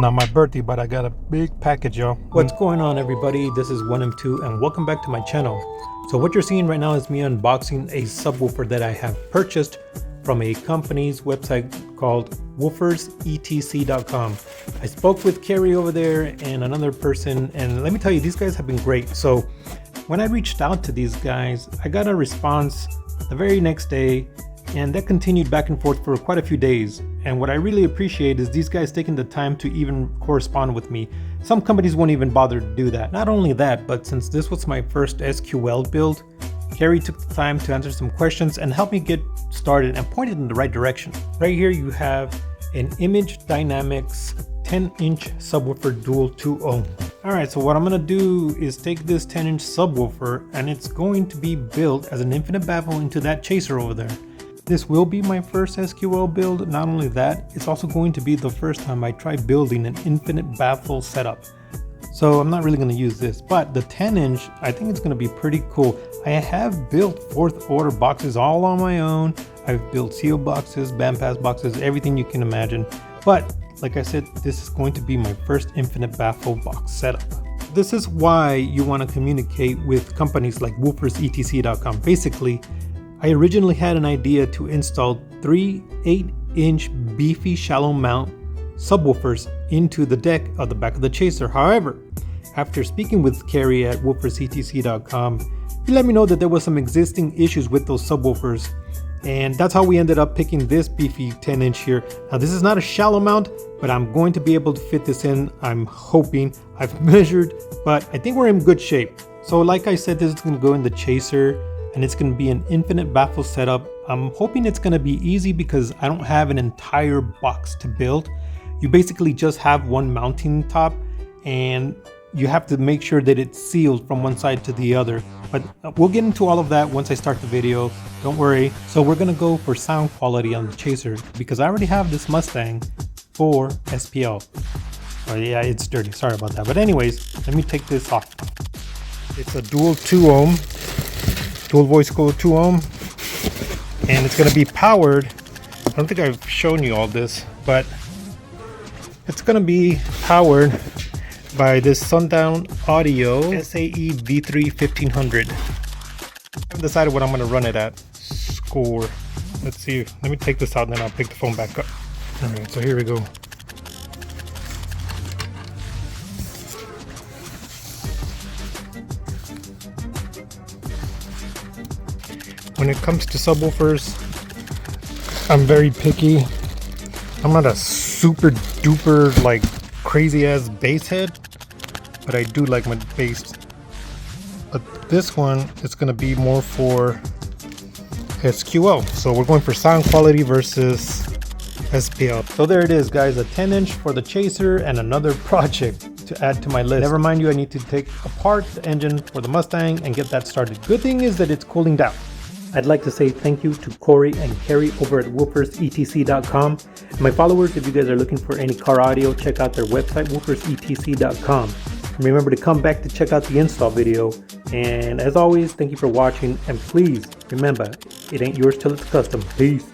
Not my birthday, but I got a big package, y'all. What's going on, everybody? This is onemiracletwo and welcome back to my channel. So what you're seeing right now is me unboxing a subwoofer that I have purchased from a company's website called woofersetc.com. I spoke with Carrie over there and another person, and let me tell you, these guys have been great. So when I reached out to these guys, I got a response the very next day, and that continued back and forth for quite a few days. And what I really appreciate is these guys taking the time to even correspond with me. Some companies won't even bother to do that. Not only that, but since this was my first SQL build, Carrie took the time to answer some questions and help me get started and pointed in the right direction. Right here you have an Image Dynamics 10-inch subwoofer dual 2 ohm. Alright, so what I'm going to do is take this 10-inch subwoofer and it's going to be built as an infinite baffle into that chaser over there. This will be my first SQL build. Not only that, it's also going to be the first time I try building an infinite baffle setup. So I'm not really going to use this, but the 10-inch, I think it's going to be pretty cool. I have built 4th order boxes all on my own. I've built seal boxes, bandpass boxes, everything you can imagine. But like I said, this is going to be my first infinite baffle box setup. This is why you want to communicate with companies like woofersetc.com. Basically, I originally had an idea to install 3 8-inch beefy shallow mount subwoofers into the deck of the back of the chaser. However, after speaking with Carrie at woofersetc.com, he let me know that there was some existing issues with those subwoofers, and that's how we ended up picking this beefy 10-inch here. Now this is not a shallow mount, but I'm going to be able to fit this in. I'm hoping. I've measured, but I think we're in good shape. So like I said, this is going to go in the chaser, and it's going to be an infinite baffle setup. I'm hoping it's going to be easy because I don't have an entire box to build. You basically just have one mounting top, and you have to make sure that it's sealed from one side to the other. But we'll get into all of that once I start the video, don't worry. So we're going to go for sound quality on the chaser because I already have this Mustang for SPL. Oh yeah, it's dirty, sorry about that. But anyways, let me take this off. It's a dual 2 ohm. Dual voice coil 2 ohm, and it's going to be powered. I don't think I've shown you all this, but it's going to be powered by this Sundown Audio SAE V3 1500. I haven't decided what I'm going to run it at. Score. Let's see. Let me take this out and then I'll pick the phone back up. Alright, so here we go. When it comes to subwoofers, I'm very picky. I'm not a super duper like crazy ass bass head, but I do like my bass. But this one is going to be more for SQL. So we're going for sound quality versus SPL. So there it is, guys, a 10-inch for the chaser and another project to add to my list. Never mind you, I need to take apart the engine for the Mustang and get that started. Good thing is that it's cooling down. I'd like to say thank you to Corey and Carrie over at woofersetc.com. My followers, if you guys are looking for any car audio, check out their website, woofersetc.com. And remember to come back to check out the install video. And as always, thank you for watching. And please remember, it ain't yours till it's custom. Peace.